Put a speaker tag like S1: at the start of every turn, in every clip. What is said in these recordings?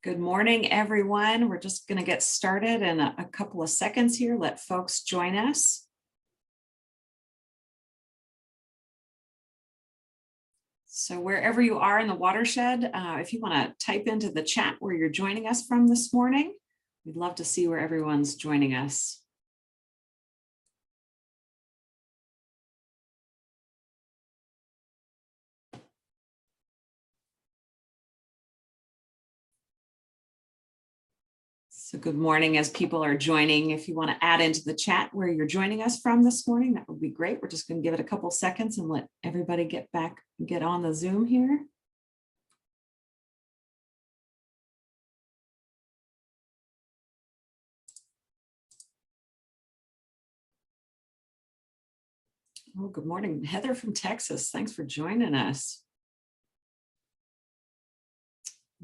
S1: Good morning, everyone. We're just going to get started in a couple of seconds here. Let folks join us. So wherever you are in the watershed, if you want to type into the chat where you're joining us from this morning, we'd love to see where everyone's joining us. So good morning as people are joining. If you want to add into the chat where you're joining us from this morning, that would be great. We're just going to give it a couple seconds and let everybody get on the Zoom here. Oh, good morning, Heather from Texas. Thanks for joining us.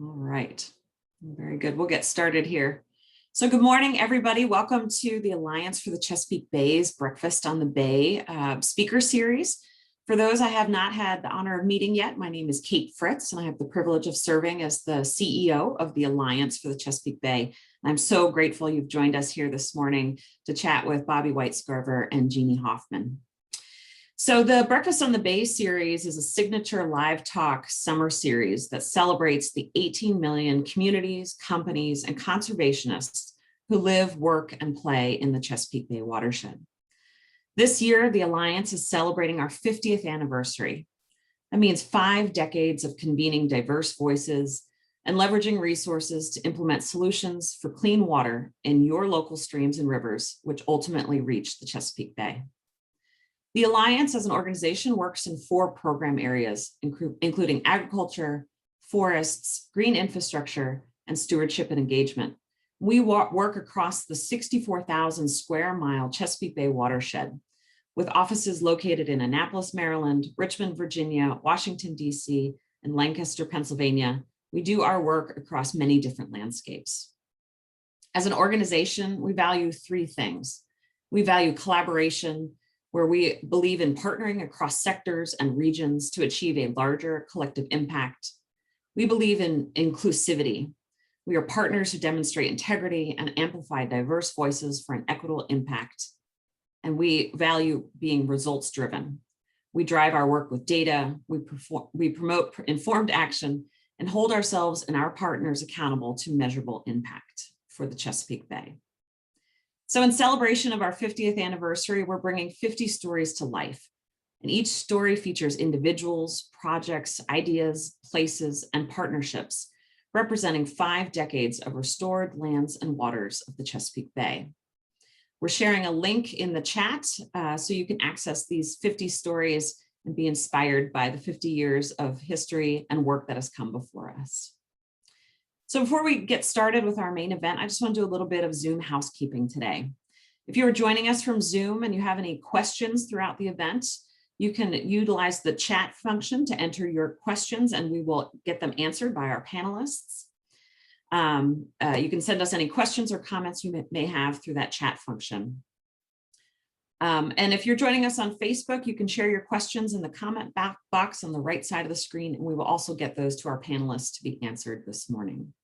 S1: All right, very good. We'll get started here. So good morning, everybody. Welcome to the Alliance for the Chesapeake Bay's Breakfast on the Bay speaker series. For those I have not had the honor of meeting yet, my name is Kate Fritz, and I have the privilege of serving as the CEO of the Alliance for the Chesapeake Bay. I'm so grateful you've joined us here this morning to chat with Bobby Whitescarver and Jeanne Hoffman. So the Breakfast on the Bay series is a signature live talk summer series that celebrates the 18 million communities, companies, and conservationists who live, work, and play in the Chesapeake Bay watershed. This year, the Alliance is celebrating our 50th anniversary. That means 5 decades of convening diverse voices and leveraging resources to implement solutions for clean water in your local streams and rivers, which ultimately reach the Chesapeake Bay. The Alliance as an organization works in 4 program areas, including agriculture, forests, green infrastructure, and stewardship and engagement. We work across the 64,000 square mile Chesapeake Bay watershed, with offices located in Annapolis, Maryland, Richmond, Virginia, Washington, D.C., and Lancaster, Pennsylvania. We do our work across many different landscapes. As an organization, we value 3 things. We value collaboration, where we believe in partnering across sectors and regions to achieve a larger collective impact. We believe in inclusivity. We are partners who demonstrate integrity and amplify diverse voices for an equitable impact. And we value being results-driven. We drive our work with data, we promote informed action, and hold ourselves and our partners accountable to measurable impact for the Chesapeake Bay. So in celebration of our 50th anniversary, we're bringing 50 stories to life. And each story features individuals, projects, ideas, places, and partnerships representing 5 decades of restored lands and waters of the Chesapeake Bay. We're sharing a link in the chat so you can access these 50 stories and be inspired by the 50 years of history and work that has come before us. So before we get started with our main event, I just want to do a little bit of Zoom housekeeping today. If you are joining us from Zoom and you have any questions throughout the event, you can utilize the chat function to enter your questions and we will get them answered by our panelists. You can send us any questions or comments you may have through that chat function. And if you're joining us on Facebook, you can share your questions in the comment box on the right side of the screen, and we will also get those to our panelists to be answered this morning.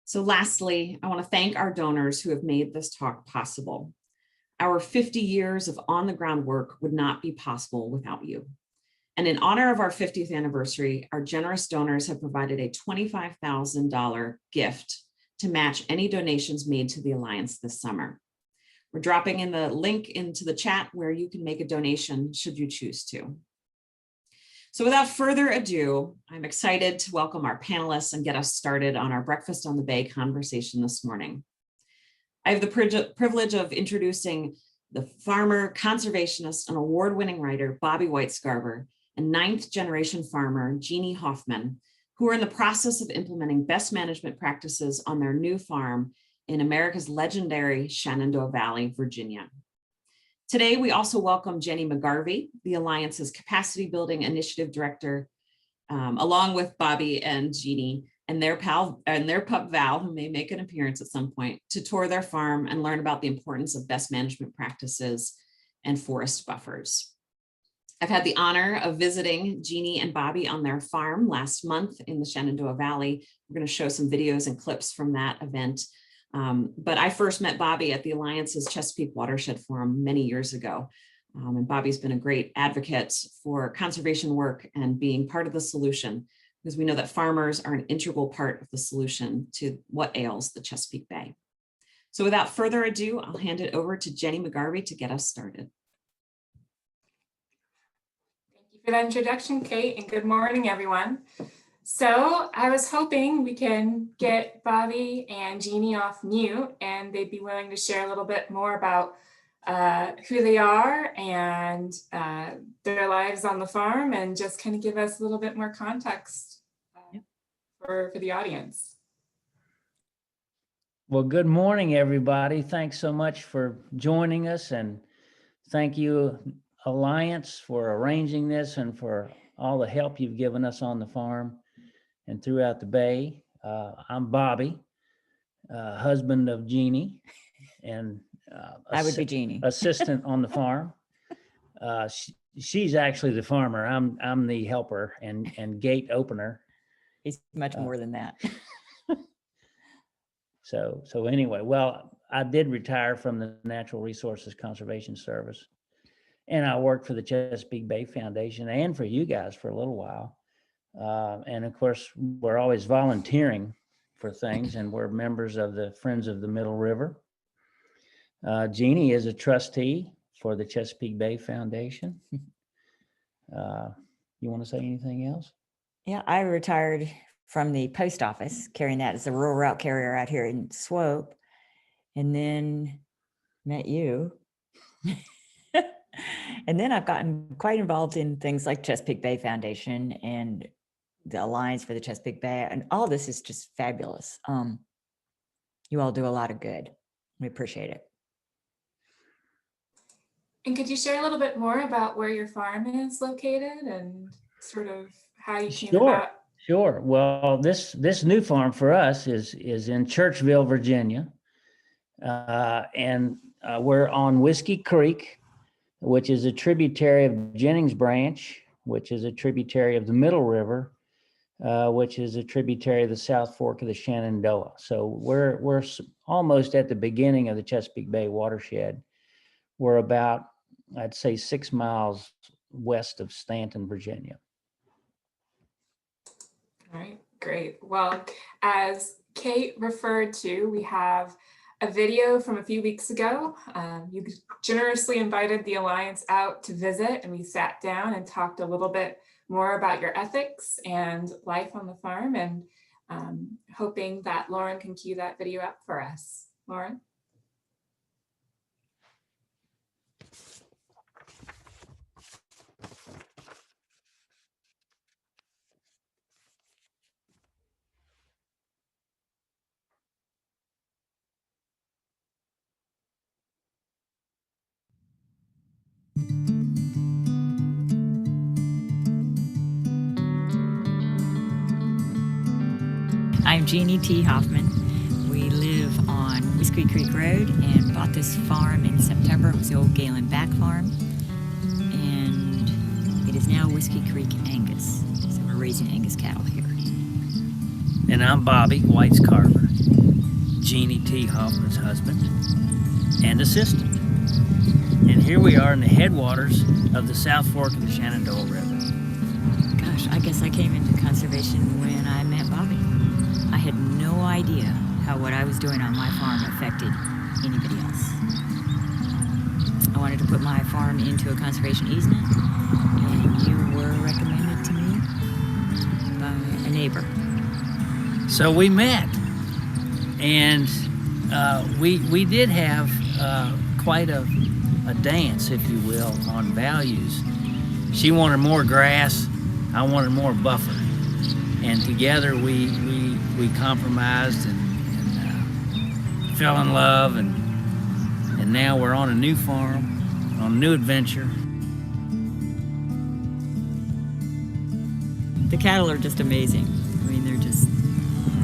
S1: So lastly, I want to thank our donors who have made this talk possible. Our 50 years of on-the-ground work would not be possible without you. And in honor of our 50th anniversary, our generous donors have provided a $25,000 gift to match any donations made to the Alliance this summer. We're dropping in the link into the chat where you can make a donation should you choose to. So without further ado, I'm excited to welcome our panelists and get us started on our Breakfast on the Bay conversation this morning. I have the privilege of introducing the farmer, conservationist, and award-winning writer, Bobby Whitescarver, and 9th generation farmer, Jeanne Hoffman, who are in the process of implementing best management practices on their new farm in America's legendary Shenandoah Valley, Virginia. Today, we also welcome Jenny McGarvey, the Alliance's Capacity Building Initiative Director, along with Bobby and Jeanne and their pup Val, who may make an appearance at some point, to tour their farm and learn about the importance of best management practices and forest buffers. I've had the honor of visiting Jeanne and Bobby on their farm last month in the Shenandoah Valley. We're going to show some videos and clips from that event. But I first met Bobby at the Alliance's Chesapeake Watershed Forum many years ago. And Bobby's been a great advocate for conservation work and being part of the solution, because we know that farmers are an integral part of the solution to what ails the Chesapeake Bay. So without further ado, I'll hand it over to Jenny McGarvey to get us started.
S2: Thank you for that introduction, Kate, and good morning, everyone. So I was hoping we can get Bobby and Jeanne off mute and they'd be willing to share a little bit more about who they are and their lives on the farm, and just kind of give us a little bit more context for the audience.
S3: Well, good morning, everybody. Thanks so much for joining us, and thank you, Alliance, for arranging this and for all the help you've given us on the farm and throughout the Bay. I'm Bobby, husband of Jeanne, and
S4: I would be Jeanne.
S3: assistant on the farm. She's actually the farmer. I'm the helper and gate opener.
S4: He's much more than that.
S3: So anyway, well, I did retire from the Natural Resources Conservation Service, and I worked for the Chesapeake Bay Foundation and for you guys for a little while. And of course, we're always volunteering for things, and we're members of the Friends of the Middle River. Jeanne is a trustee for the Chesapeake Bay Foundation. You want to say anything else?
S4: Yeah, I retired from the post office, carrying that as a rural route carrier out here in Swope, and then met you. And then I've gotten quite involved in things like Chesapeake Bay Foundation and the Alliance for the Chesapeake Bay, and all this is just fabulous. You all do a lot of good. We appreciate it.
S2: And could you share a little bit more about where your farm is located and sort of how you came about?
S3: Sure. Well, this new farm for us is in Churchville, Virginia, and we're on Whiskey Creek, which is a tributary of Jennings Branch, which is a tributary of the Middle River, which is a tributary of the South Fork of the Shenandoah. So we're almost at the beginning of the Chesapeake Bay watershed. We're about, I'd say, 6 miles west of Stanton, Virginia.
S2: All right, great. Well, as Kate referred to, we have a video from a few weeks ago. You generously invited the Alliance out to visit, and we sat down and talked a little bit more about your ethics and life on the farm, and hoping that Lauren can cue that video up for us. Lauren?
S4: I'm Jeanne T. Hoffman. We live on Whiskey Creek Road and bought this farm in September. It was the old Galen Back Farm, and it is now Whiskey Creek Angus. So we're raising Angus cattle here.
S3: And I'm Bobby Whitescarver, Jeanne T. Hoffman's husband and assistant. And here we are in the headwaters of the South Fork of the Shenandoah River.
S4: Gosh, I guess I came into conservation when I met Bobby. I had no idea how what I was doing on my farm affected anybody else. I wanted to put my farm into a conservation easement, and you were recommended to me by a neighbor.
S3: So we met, and we did have quite a dance, if you will, on values. She wanted more grass, I wanted more buffer, and together we compromised and fell in love, and now we're on a new farm, on a new adventure.
S4: The cattle are just amazing. I mean, they're just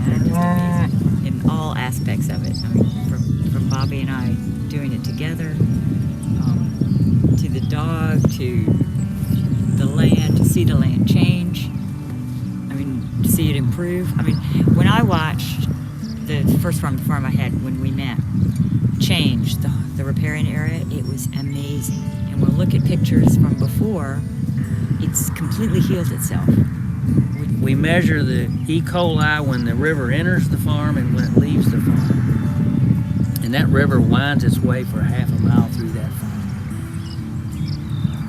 S4: amazing in all aspects of it. I mean, from Bobby and I doing it together, to the dog, to the land, to see the land change. I mean, to see it improve. I mean, when I watched the first farm I had when we met, change the riparian area, it was amazing. And we'll look at pictures from before, it's completely healed itself.
S3: We measure the E. coli when the river enters the farm and when it leaves the farm. And that river winds its way for half a mile through that farm.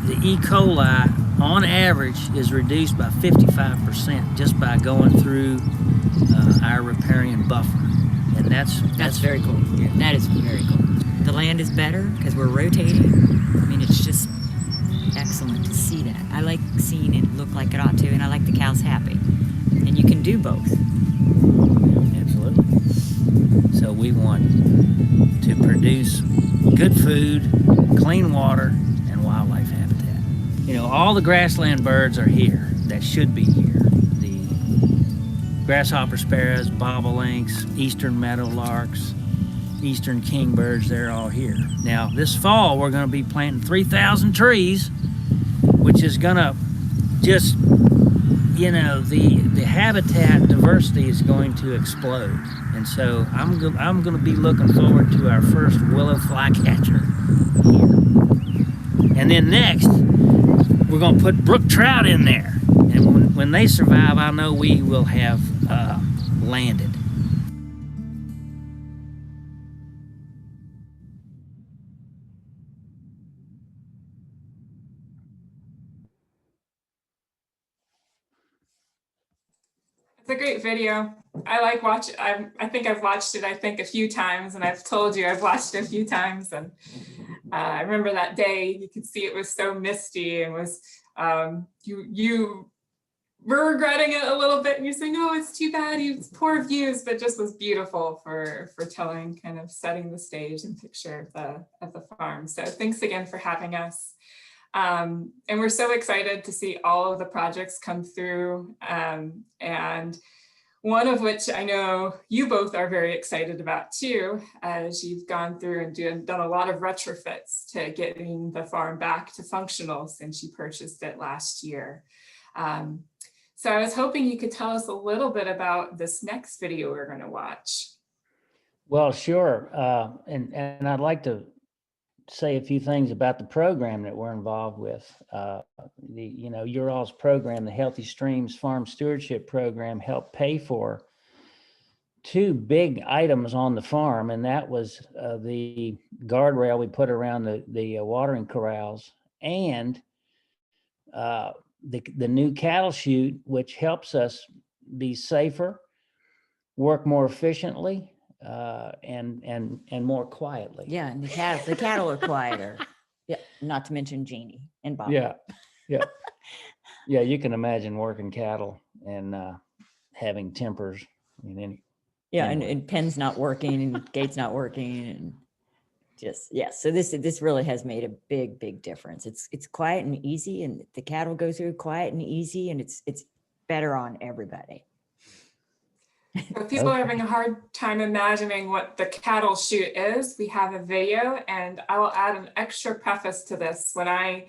S3: The E. coli, on average, is reduced by 55% just by going through our riparian buffer. And
S4: that's very cool. Yeah, that is very cool. The land is better because we're rotating. I mean, it's just excellent to see that. I like seeing it look like it ought to, and I like the cows happy. And you can do both.
S3: Absolutely. So we want to produce good food, clean water, and wildlife habitat. You know, all the grassland birds are here that should be here. The grasshopper sparrows, bobolinks, eastern meadowlarks, eastern kingbirds, they're all here. Now, this fall, we're going to be planting 3,000 trees, which is going to just, you know, the habitat diversity is going to explode. And so I'm going to be looking forward to our first willow flycatcher here. And then next, we're going to put brook trout in there. And when they survive, I know we will have landed.
S2: It's a great video. I like watch. I think I've watched it, a few times, and I've told you I've watched it a few times. And I remember that day, you could see it was so misty and was, you were regretting it a little bit, and you're saying, oh, it's too bad, it's poor views, but just was beautiful for telling, kind of setting the stage and picture of the farm. So thanks again for having us. And we're so excited to see all of the projects come through, and one of which I know you both are very excited about too, as you've gone through and done a lot of retrofits to getting the farm back to functional since you purchased it last year. So I was hoping you could tell us a little bit about this next video we're going to watch.
S3: Well, sure. And I'd like to say a few things about the program that we're involved with. Your all's program, the Healthy Streams Farm Stewardship Program, helped pay for two big items on the farm, and that was the guardrail we put around the watering corrals, and the new cattle chute, which helps us be safer, work more efficiently, and more quietly.
S4: Yeah, and the cattle are quieter. Yeah, not to mention Jeanne and Bobby.
S3: Yeah. You can imagine working cattle and having tempers.
S4: And pens not working and gates not working, and so this really has made a big difference. It's quiet and easy, and the cattle go through quiet and easy, and it's better on everybody.
S2: If people are having a hard time imagining what the cattle chute is, we have a video, and I will add an extra preface to this. When I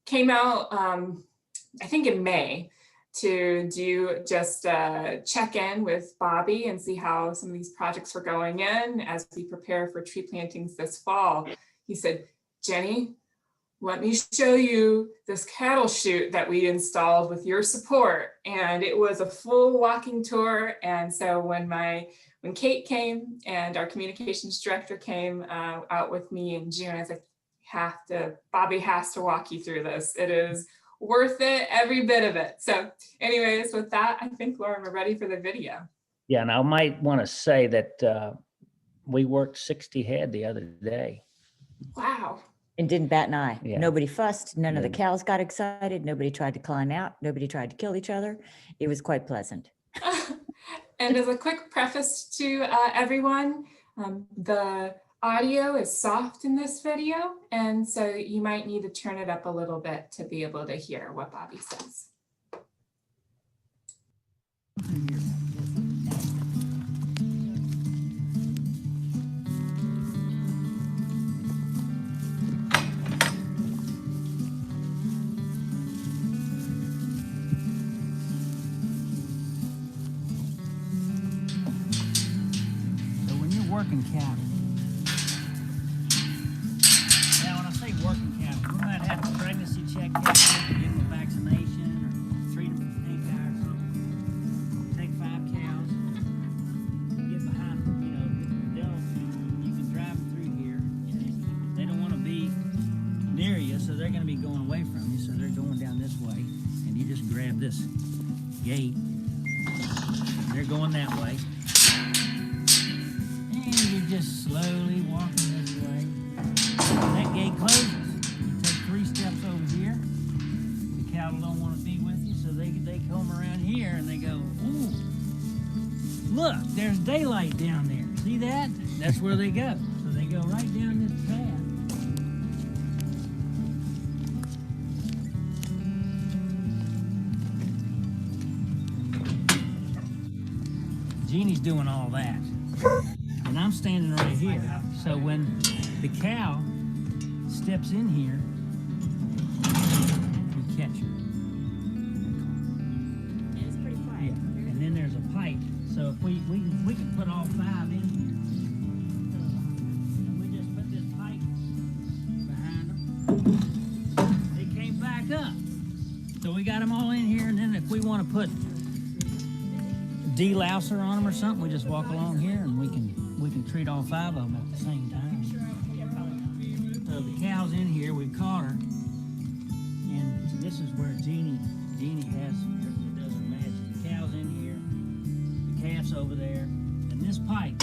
S2: came out, I think in May, to do just a check-in with Bobby and see how some of these projects were going in as we prepare for tree plantings this fall, he said, Jenny, let me show you this cattle chute that we installed with your support. And it was a full walking tour. And so when Kate came and our communications director came out with me in June, I was like, Bobby has to walk you through this. It is worth it, every bit of it. So anyways, with that, I think, Lauren, we're ready for the video.
S3: Yeah, and I might want to say that we worked 60 head the other day.
S2: Wow.
S4: And didn't bat an eye.
S3: Yeah.
S4: Nobody fussed. None of the cows got excited. Nobody tried to climb out. Nobody tried to kill each other. It was quite pleasant.
S2: And as a quick preface to everyone, the audio is soft in this video, and so you might need to turn it up a little bit to be able to hear what Bobby says.
S3: working cattle. Now, when I say working cattle, we might have a pregnancy check in, give them a vaccination, or treat them for snake eye or something. Take 5 cows, get behind them, you know, you can drive them through here. And they don't want to be near you, so they're going to be going away from you, so they're going down this way, and you just grab this gate. They're going that way. And you're just slowly walking this way. When that gate closes, you take 3 steps over here. The cattle don't want to be with you, so they come around here and they go, ooh, look, there's daylight down there. See that? That's where they go. So they go right down this path. Jeannie's doing all that, and I'm standing right here. So when the cow steps in here, we catch her.
S4: And it's pretty quiet.
S3: Yeah. And then there's a pipe. So if we can put all 5 in here. And we just put this pipe behind them. They came back up. So we got them all in here, and then if we want to put delouser on them or something, we just walk along here and we can treat all 5 of them at the same time. So the cow's in here, we've caught her, and this is where Jeannie does her magic. The cow's in here, the calf's over there, and this pipe,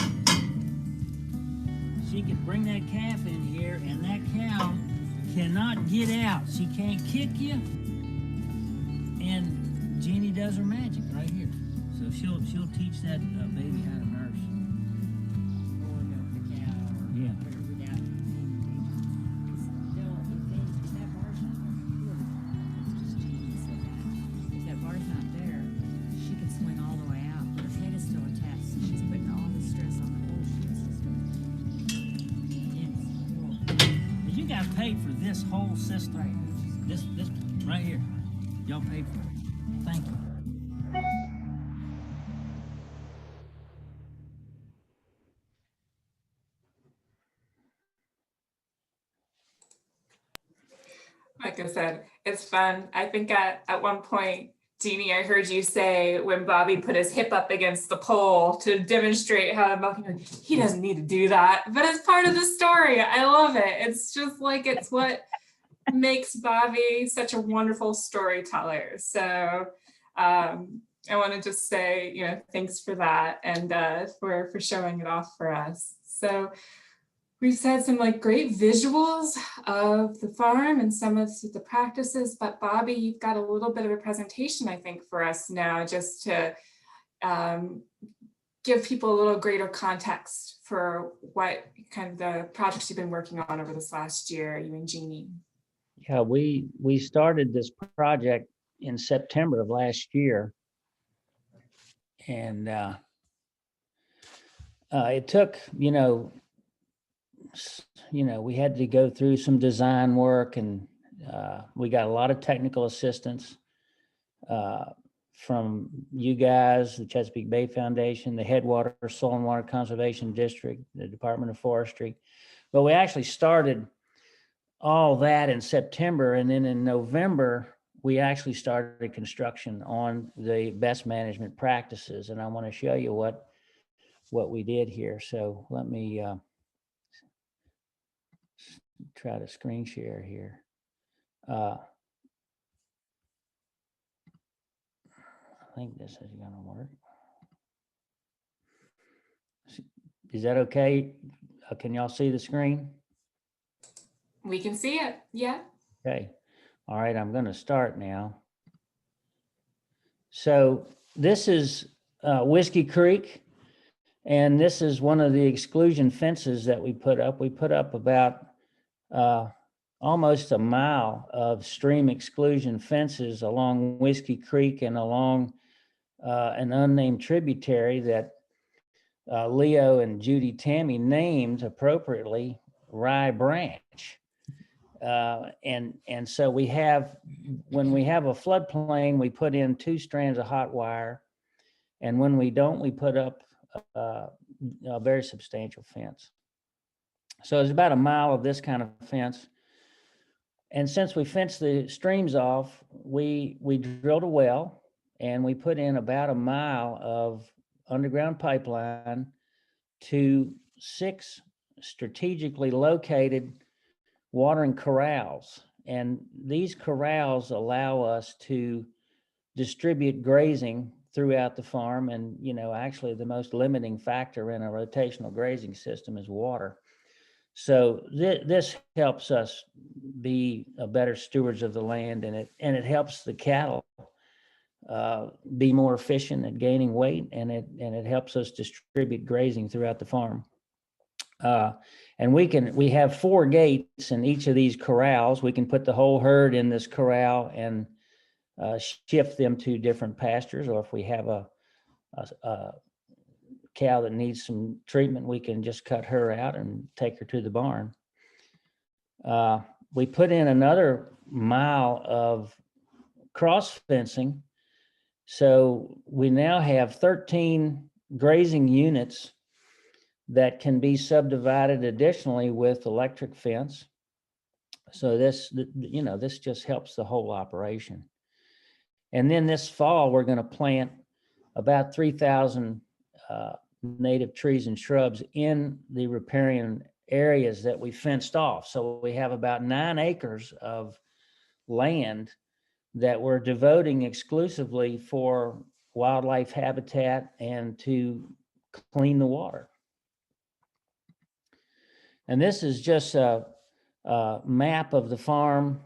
S3: she can bring that calf in here, and that cow cannot get out. She can't kick you, and Jeannie does her magic right here. So she'll teach that baby how to nurse. Yeah.
S4: If that bar's not there, she can swing all the way out, but her head is still attached. So she's putting all the stress on the whole shoe system.
S3: You guys paid for this whole system. This right here. Y'all paid for it. Thank you.
S2: Like I said, it's fun. I think at one point, Jeannie, I heard you say when Bobby put his hip up against the pole to demonstrate how he doesn't need to do that, but it's part of the story. I love it. It's just like, it's what makes Bobby such a wonderful storyteller. So I want to just say, you know, thanks for that and for showing it off for us. So we've had some like great visuals of the farm and some of the practices, but Bobby, you've got a little bit of a presentation, I think, for us now, just to give people a little greater context for what kind of the projects you've been working on over this last year, you and Jeannie.
S3: Yeah, we started this project in September of last year, and it took, we had to go through some design work, and we got a lot of technical assistance from you guys, the Chesapeake Bay Foundation, the Headwater Soil and Water Conservation District, the Department of Forestry. But we actually started all that in September, and then in November, we actually started construction on the best management practices. And I want to show you what we did here. So let me try to screen share here. I think this is going to work. Is that okay? Can y'all see the screen?
S2: We can see it. Yeah.
S3: Okay. All right. I'm going to start now. So this is Whiskey Creek, and this is one of the exclusion fences that we put up. We put up about almost a mile of stream exclusion fences along Whiskey Creek and along an unnamed tributary that Leo and Judy Tammy named appropriately Rye Branch. And so we have, when we have a floodplain, we put in 2 strands of hot wire. And when we don't, we put up a very substantial fence. So it's about a mile of this kind of fence. And since we fenced the streams off, we drilled a well and we put in about a mile of underground pipeline to 6 strategically located watering corrals. And these corrals allow us to distribute grazing throughout the farm. And, actually the most limiting factor in a rotational grazing system is water. So this helps us be better stewards of the land, and it helps the cattle be more efficient at gaining weight, and it helps us distribute grazing throughout the farm. And we have 4 gates in each of these corrals. We can put the whole herd in this corral and shift them to different pastures, or if we have a cow that needs some treatment, we can just cut her out and take her to the barn. We put in another mile of cross fencing. So we now have 13 grazing units that can be subdivided additionally with electric fence. So this just helps the whole operation. And then this fall, we're going to plant about 3,000 native trees and shrubs in the riparian areas that we fenced off. So we have about 9 acres of land that we're devoting exclusively for wildlife habitat and to clean the water. And this is just a map of the farm.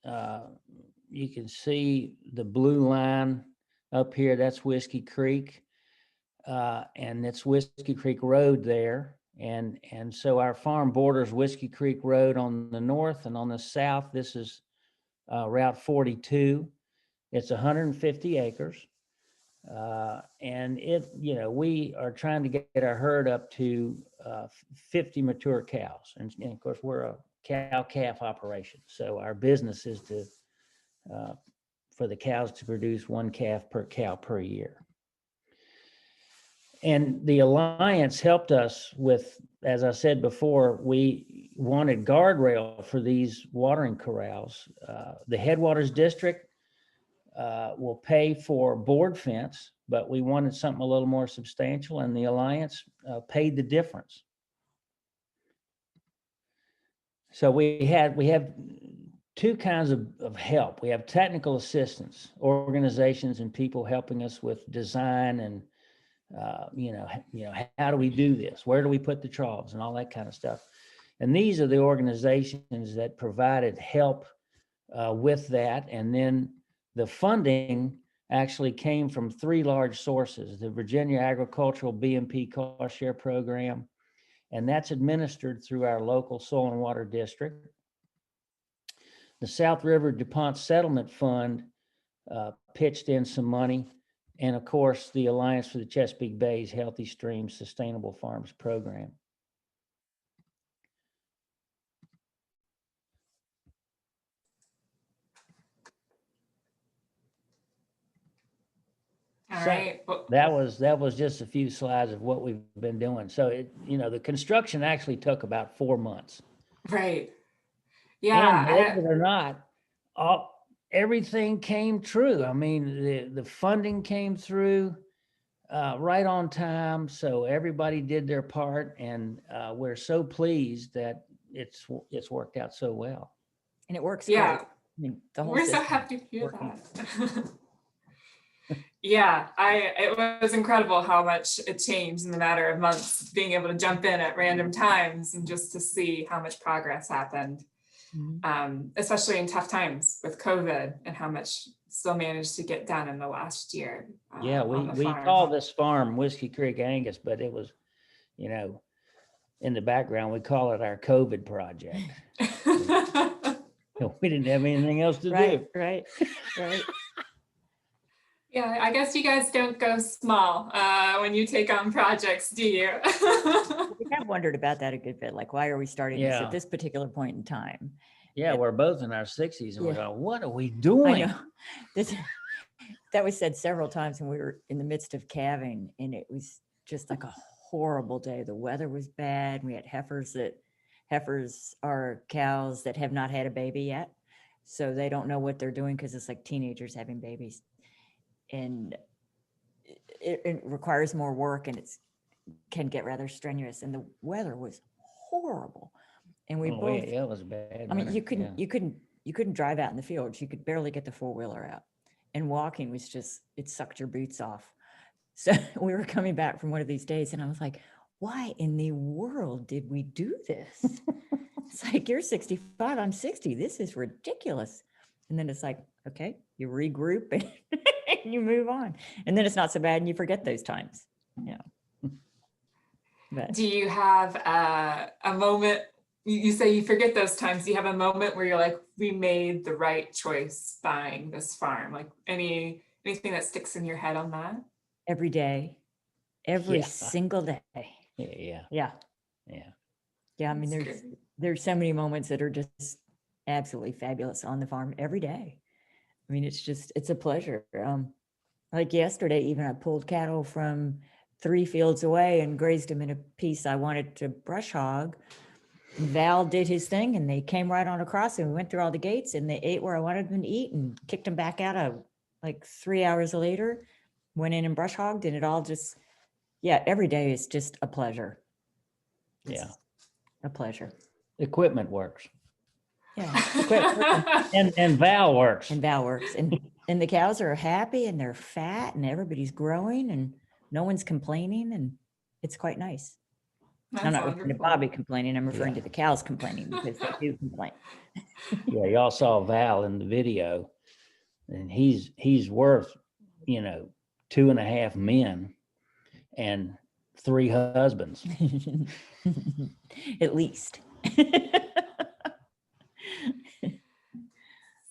S3: You can see the blue line up here, that's Whiskey Creek. And it's Whiskey Creek Road there. And so our farm borders Whiskey Creek Road on the north, and on the south, this is Route 42. It's 150 acres. And we are trying to get our herd up to 50 mature cows. And of course, we're a cow-calf operation. So our business is for the cows to produce 1 calf per cow per year. And the Alliance helped us with, as I said before, we wanted guardrail for these watering corrals. The Headwaters District will pay for board fence, but we wanted something a little more substantial, and the Alliance paid the difference. So we have 2 kinds of help. We have technical assistance, organizations and people helping us with design and how do we do this? Where do we put the troughs and all that kind of stuff? And these are the organizations that provided help with that. And then the funding actually came from 3 large sources: the Virginia Agricultural BMP Cost Share Program, and that's administered through our local soil and water district. The South River DuPont Settlement Fund pitched in some money. And of course, the Alliance for the Chesapeake Bay's Healthy Streams Sustainable Farms program.
S2: All right.
S3: Well, that was just a few slides of what we've been doing. So the construction actually took about 4 months.
S2: Right. Yeah.
S3: And believe it or not, everything came true. I mean, the funding came through right on time. So everybody did their part, and we're so pleased that it's worked out so well.
S4: And it works.
S2: Yeah.
S4: Great. I mean, the whole
S2: We're so happy to hear that. Yeah, it was incredible how much it changed in the matter of months, being able to jump in at random times and just to see how much progress happened, especially in tough times with COVID, and how much still managed to get done in the last year.
S3: Yeah, we call this farm Whiskey Creek Angus, but it was, in the background, we call it our COVID project. We didn't have anything else to do.
S4: Right.
S2: Yeah, I guess you guys don't go small when you take on projects, do you?
S4: We have wondered about that a good bit. Like, why are we starting this at this particular point in time?
S3: Yeah, we're both in our 60s, and we're going, what are we doing?
S4: I know. That was said several times when we were in the midst of calving, and it was just like a horrible day. The weather was bad. We had heifers are cows that have not had a baby yet. So they don't know what they're doing because it's like teenagers having babies. And it requires more work, and can get rather strenuous. And the weather was horrible. And we both,
S3: yeah, it was bad.
S4: I mean,
S3: winter,
S4: you couldn't drive out in the fields. You could barely get the four-wheeler out. And walking was just, it sucked your boots off. So we were coming back from one of these days, and I was like, why in the world did we do this? It's like, you're 65, I'm 60. This is ridiculous. And then it's like, okay, you regroup and you move on. And then it's not so bad, and you forget those times. Yeah. But
S2: Do you have a moment, you say you forget those times, do you have a moment where you're like, we made the right choice buying this farm? Like anything that sticks in your head on that?
S4: every day, every
S3: Yeah.
S4: single day.
S3: Yeah.
S4: Yeah. I mean,
S2: That's
S4: there's so many moments that are just absolutely fabulous on the farm every day. I mean, it's a pleasure. Like yesterday, even I pulled cattle from 3 fields away and grazed them in a piece I wanted to brush hog. Val did his thing, and they came right on across, and we went through all the gates, and they ate where I wanted them to eat, and kicked them back out. Like 3 hours later, went in and brush hogged, and it all just, every day is just a pleasure.
S3: Yeah.
S4: A pleasure.
S3: Equipment works.
S4: Yeah.
S3: And Val works.
S4: And Val works, and the cows are happy, and they're fat, and everybody's growing, and no one's complaining, and it's quite nice. I'm
S2: That's
S4: not referring to
S2: wonderful.
S4: Bobby complaining. I'm referring
S3: Yeah.
S4: to the cows complaining, because they do complain.
S3: Yeah, y'all saw Val in the video, and he's worth, 2.5 men and 3 husbands.
S4: At least.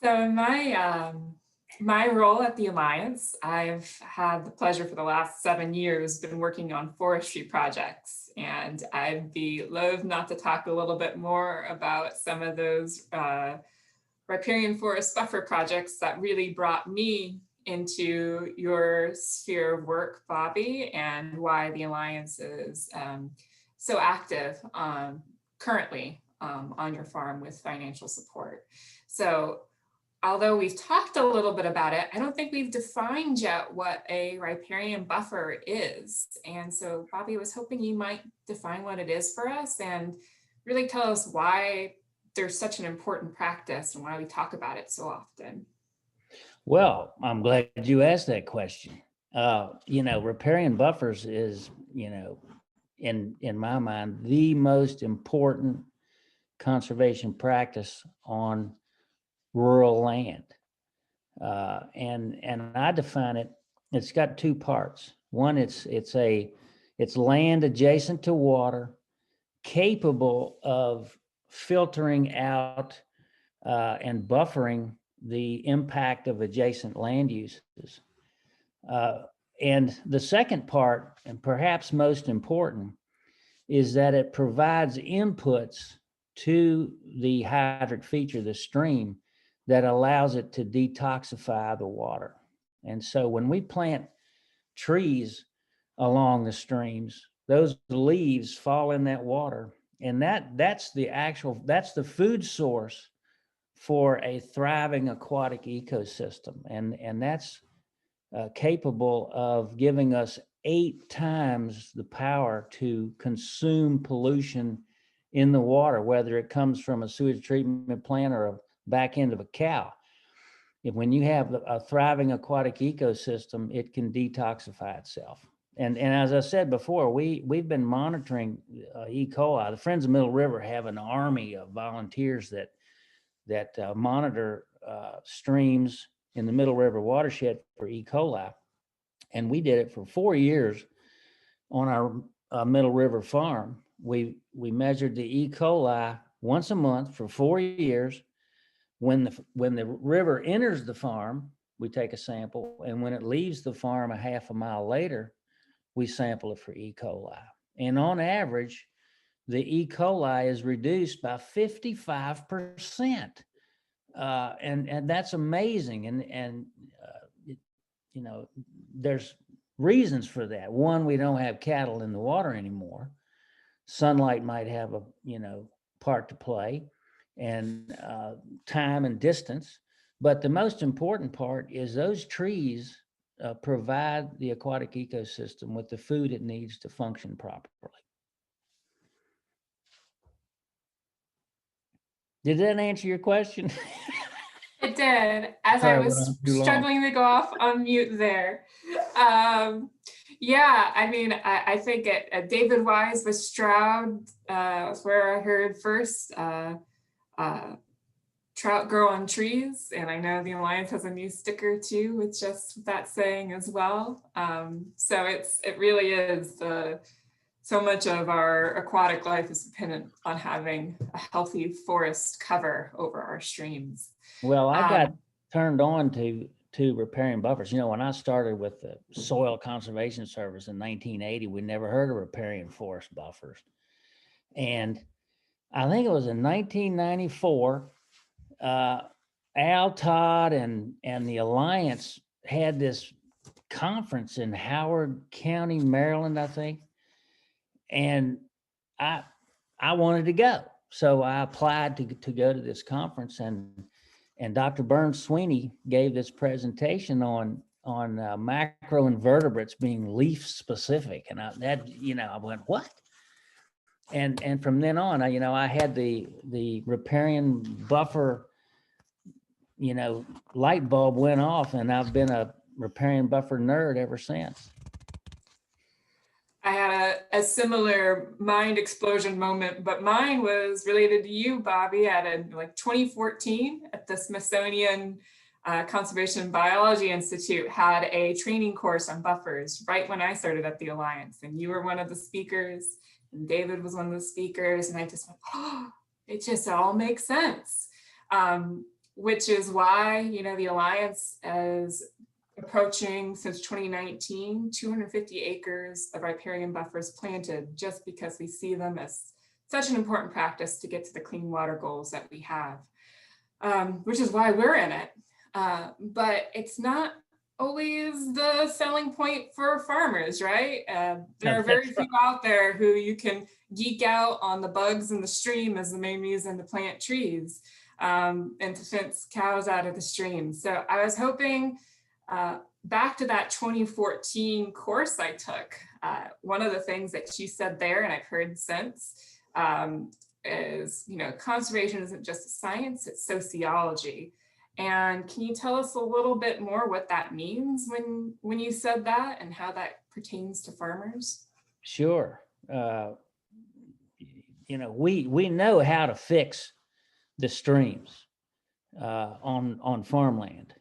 S2: So in my role at the Alliance, I've had the pleasure for the last 7 years been working on forestry projects, and I'd be loath not to talk a little bit more about some of those riparian forest buffer projects that really brought me into your sphere of work, Bobby, and why the Alliance is so active currently on your farm with financial support. So although we've talked a little bit about it, I don't think we've defined yet what a riparian buffer is. And so Bobby, was hoping you might define what it is for us and really tell us why there's such an important practice and why we talk about it so often.
S3: Well, I'm glad you asked that question. Riparian buffers is, in my mind, the most important conservation practice on rural land. And I define it, it's got 2 parts. One, it's land adjacent to water, capable of filtering out and buffering the impact of adjacent land uses. And the second part, and perhaps most important, is that it provides inputs to the hydrant feature, the stream, that allows it to detoxify the water. And so when we plant trees along the streams, those leaves fall in that water, and that's the food source for a thriving aquatic ecosystem. And that's capable of giving us 8 times the power to consume pollution in the water, whether it comes from a sewage treatment plant or a back end of a cow. When you have a thriving aquatic ecosystem, it can detoxify itself. And as I said before, we've been monitoring E. coli. The Friends of Middle River have an army of volunteers that monitor streams in the Middle River watershed for E. coli. And we did it for 4 years on our Middle River farm. We measured the E. coli once a month for 4 years. When the river enters the farm, we take a sample, and when it leaves the farm a half a mile later, we sample it for E. coli. And on average, the E. coli is reduced by 55%. And that's amazing. And there's reasons for that. One, we don't have cattle in the water anymore. Sunlight might have a, part to play, and time and distance. But the most important part is those trees provide the aquatic ecosystem with the food it needs to function properly. Did that answer your question?
S2: It did, as I was struggling to go off on mute there. Yeah, I mean, I think David Wise with Stroud was where I heard first trout grow on trees. And I know the Alliance has a new sticker too, with just that saying as well. So it really is so much of our aquatic life is dependent on having a healthy forest cover over our streams.
S3: Well, I got turned on to riparian buffers. When I started with the Soil Conservation Service in 1980, we never heard of riparian forest buffers. And I think it was in 1994, Al Todd and the Alliance had this conference in Howard County, Maryland, I think. And I wanted to go. So I applied to go to this conference, and Dr. Burns Sweeney gave this presentation on macroinvertebrates being leaf specific. And I went, what? And from then on, I had the riparian buffer, light bulb went off, and I've been a riparian buffer nerd ever since.
S2: I had a similar mind explosion moment, but mine was related to you, Bobby, at 2014 at the Smithsonian Conservation Biology Institute had a training course on buffers right when I started at the Alliance. And you were one of the speakers, and David was one of the speakers. And I just went, oh, it just all makes sense. Which is why, the Alliance is approaching, since 2019, 250 acres of riparian buffers planted, just because we see them as such an important practice to get to the clean water goals that we have, which is why we're in it. But it's not always the selling point for farmers, right? There are very few out there who you can geek out on the bugs in the stream as the main reason to plant trees and to fence cows out of the stream. So I was hoping, back to that 2014 course I took, one of the things that she said there, and I've heard since, is, conservation isn't just a science, it's sociology. And can you tell us a little bit more what that means when you said that, and how that pertains to farmers?
S3: Sure. We know how to fix the streams on farmland.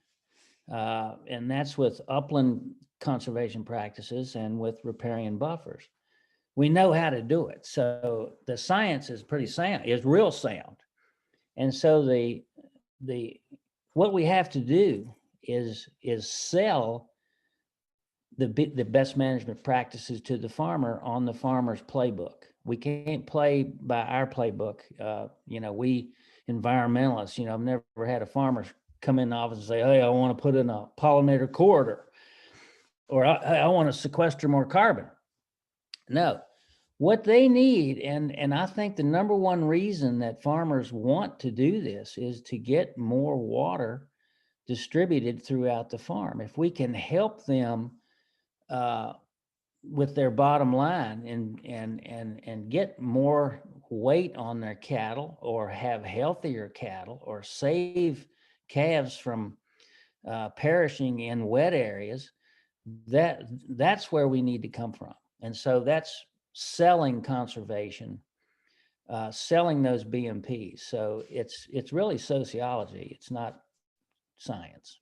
S3: And that's with upland conservation practices and with riparian buffers. We know how to do it. So the science is pretty sound, is real sound. And so what we have to do is sell the best management practices to the farmer on the farmer's playbook. We can't play by our playbook. We environmentalists, I've never had a farmer come in the office and say, hey, I want to put in a pollinator corridor, or I want to sequester more carbon. No, what they need, and I think the number one reason that farmers want to do this is to get more water distributed throughout the farm. If we can help them with their bottom line and get more weight on their cattle, or have healthier cattle, or save calves from perishing in wet areas, that's where we need to come from. And so that's selling conservation, selling those BMPs. So it's really sociology. It's not science.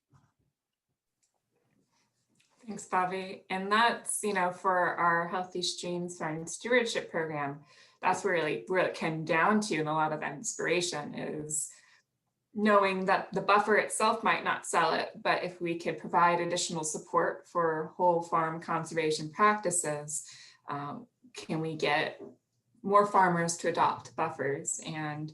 S2: Thanks, Bobby. And that's, for our Healthy Streams Farm Stewardship Program, that's where it came down to, and a lot of that inspiration is knowing that the buffer itself might not sell it, but if we could provide additional support for whole farm conservation practices, can we get more farmers to adopt buffers? And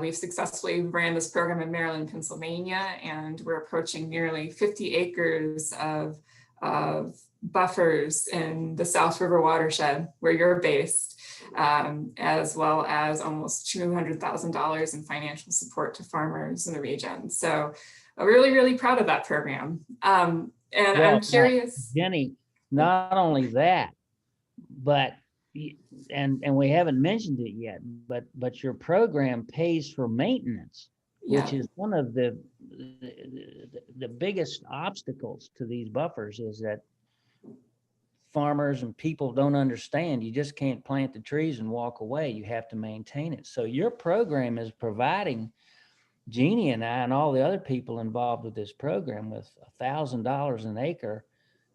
S2: we've successfully ran this program in Maryland, Pennsylvania, and we're approaching nearly 50 acres of of buffers in the South River watershed where you're based, as well as almost $200,000 in financial support to farmers in the region. So I'm really, really proud of that program. And
S3: Well,
S2: I'm curious.
S3: Jenny, not only that, but and we haven't mentioned it yet, but your program pays for maintenance, which
S2: Yeah.
S3: is one of the biggest obstacles to these buffers, is that farmers and people don't understand. You just can't plant the trees and walk away. You have to maintain it. So your program is providing Jeannie and I and all the other people involved with this program with $1,000 an acre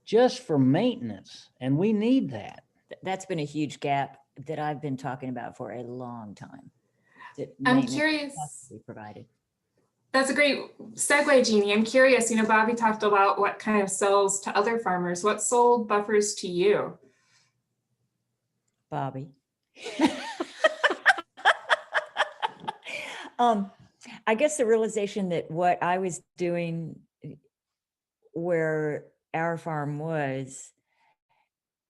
S3: just for maintenance. And we need that.
S4: That's been a huge gap that I've been talking about for a long time.
S2: I'm
S4: Maintenance
S2: curious.
S4: has to be provided.
S2: That's a great segue, Jeannie. I'm curious, Bobby talked about what kind of sells to other farmers. What sold buffers to you?
S4: Bobby. I guess the realization that what I was doing where our farm was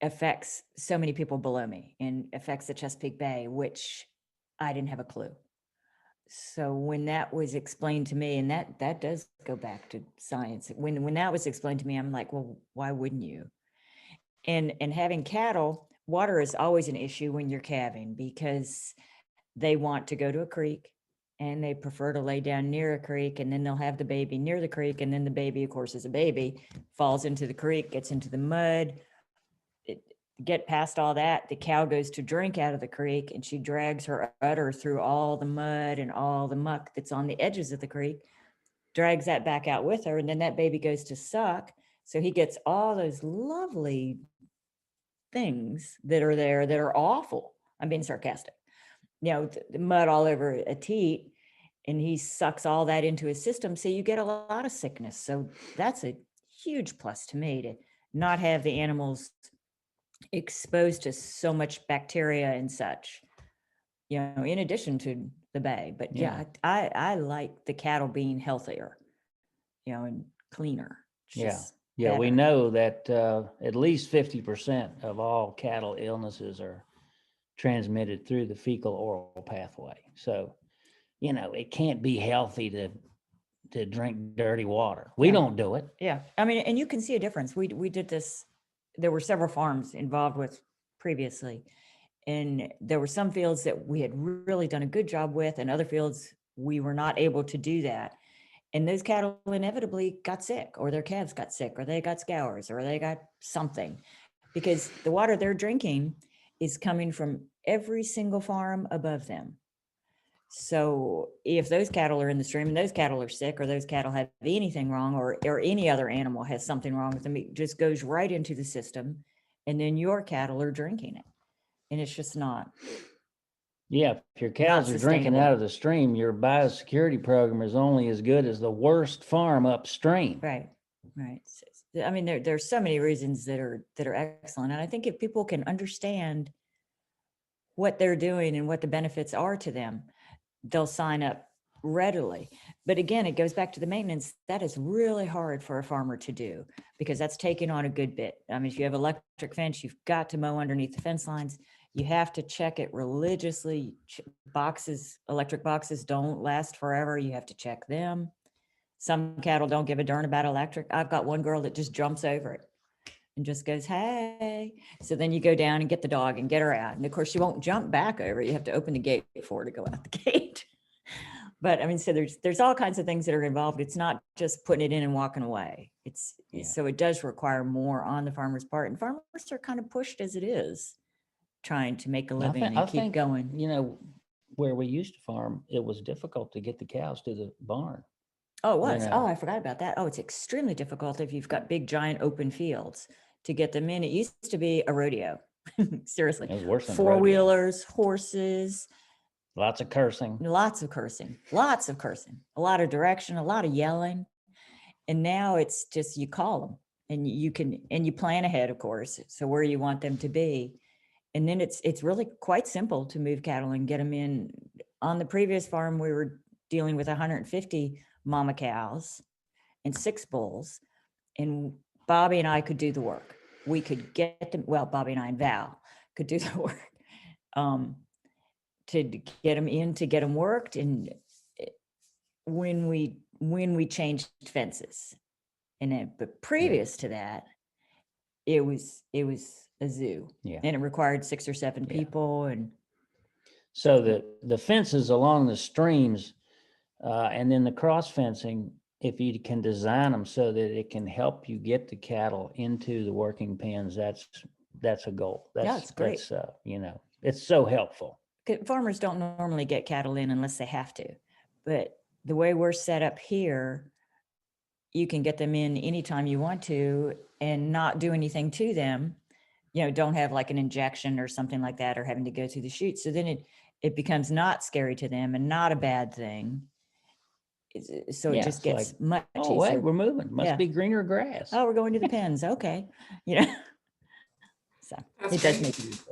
S4: affects so many people below me and affects the Chesapeake Bay, which I didn't have a clue. So when that was explained to me, and that does go back to science, when that was explained to me, I'm like, well, why wouldn't you? And having cattle, water is always an issue when you're calving, because they want to go to a creek and they prefer to lay down near a creek, and then they'll have the baby near the creek, and then the baby, of course, is a baby, falls into the creek, gets into the mud. Get past all that, the cow goes to drink out of the creek, and she drags her udder through all the mud and all the muck that's on the edges of the creek, drags that back out with her, and then that baby goes to suck. So he gets all those lovely things that are there that are awful. I'm being sarcastic. The mud all over a teat, and he sucks all that into his system. So you get a lot of sickness. So that's a huge plus to me, to not have the animals exposed to so much bacteria and such, in addition to the bay. But yeah, I like the cattle being healthier, and cleaner.
S3: Yeah. We know that at least 50% of all cattle illnesses are transmitted through the fecal oral pathway. So, it can't be healthy to drink dirty water. We don't do it.
S4: Yeah. I mean, and you can see a difference. We did this. There were several farms involved with previously, and there were some fields that we had really done a good job with, and other fields we were not able to do that. And those cattle inevitably got sick, or their calves got sick, or they got scours, or they got something, because the water they're drinking is coming from every single farm above them. So if those cattle are in the stream and those cattle are sick, or those cattle have anything wrong, or any other animal has something wrong with them, it just goes right into the system, and then your cattle are drinking it. And it's just not.
S3: Yeah, if your cows are drinking out of the stream, your biosecurity program is only as good as the worst farm upstream.
S4: Right. I mean, there's so many reasons that are excellent. And I think if people can understand what they're doing and what the benefits are to them, they'll sign up readily. But again, it goes back to the maintenance. That is really hard for a farmer to do, because that's taking on a good bit. I mean, if you have electric fence, you've got to mow underneath the fence lines. You have to check it religiously. Electric boxes don't last forever. You have to check them. Some cattle don't give a darn about electric. I've got one girl that just jumps over it and just goes, hey. So then you go down and get the dog and get her out. And of course, she won't jump back over. You have to open the gate for her to go out the gate. But I mean, so there's all kinds of things that are involved. It's not just putting it in and walking away. So it does require more on the farmer's part. And farmers are kind of pushed as it is, trying to make a living and keep going.
S3: Where we used to farm, it was difficult to get the cows to the barn.
S4: Oh, it was. Oh, I forgot about that. Oh, it's extremely difficult if you've got big, giant open fields to get them in. It used to be a rodeo. Seriously.
S3: It was worse than
S4: four-wheelers, horses.
S3: Lots of cursing.
S4: A lot of direction, a lot of yelling. And now it's just, you call them and you plan ahead, of course, so where you want them to be. And then it's really quite simple to move cattle and get them in. On the previous farm, we were dealing with 150 mama cows and 6 bulls. And Bobby and I could do the work. We could get them, well, Bobby and I and Val could do the work to get them in, to get them worked. And when we changed fences, and then, but previous to that, it was a zoo,
S3: Yeah.
S4: and it required 6 or 7 people. And
S3: So the fences along the streams, and then the cross fencing, if you can design them so that it can help you get the cattle into the working pens, that's a goal.
S4: It's great.
S3: That's, it's so helpful.
S4: Farmers don't normally get cattle in unless they have to, but the way we're set up here, you can get them in anytime you want to and not do anything to them. Don't have like an injection or something like that, or having to go through the chute. So then it becomes not scary to them and not a bad thing. So it just gets
S3: like,
S4: much
S3: oh,
S4: easier.
S3: wait, we're moving. Must be greener grass.
S4: Oh, we're going to the pens. Okay. So
S2: That's
S4: it does
S2: great.
S4: make it easy.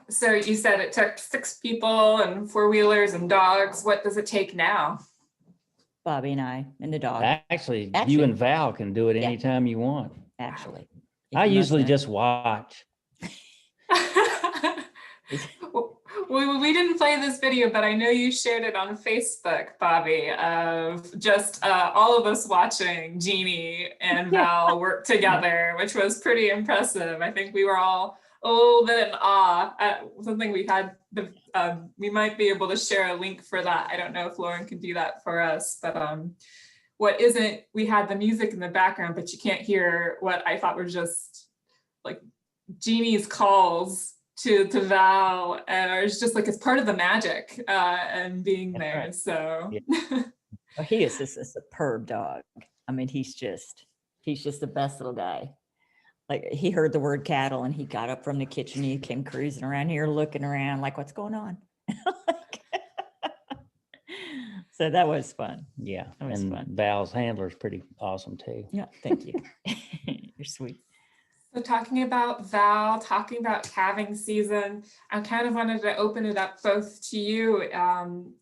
S2: So you said it took 6 people and 4-wheelers and dogs. What does it take now?
S4: Bobby and I and the dog.
S3: Actually, you and Val can do it anytime you want.
S4: Actually,
S3: I usually just watch.
S2: We didn't play this video, but I know you shared it on Facebook, Bobby, of just all of us watching Jeanne and Val work together, which was pretty impressive. I think we were all a little bit in awe at something we had. We might be able to share a link for that. I don't know if Lauren can do that for us, but we had the music in the background, but you can't hear what I thought were just like Jeanne's calls to Val, and it's just like it's part of the magic and being there.
S3: Right.
S2: So
S4: Well, he is just a superb dog. I mean, he's just the best little guy. Like, he heard the word cattle and he got up from the kitchen. He came cruising around here, looking around like, what's going on? So that was fun.
S3: Yeah,
S4: That was
S3: and
S4: fun.
S3: Val's handler's pretty awesome too.
S4: Yeah, thank you. You're sweet.
S2: So talking about Val, talking about calving season, I kind of wanted to open it up both to you.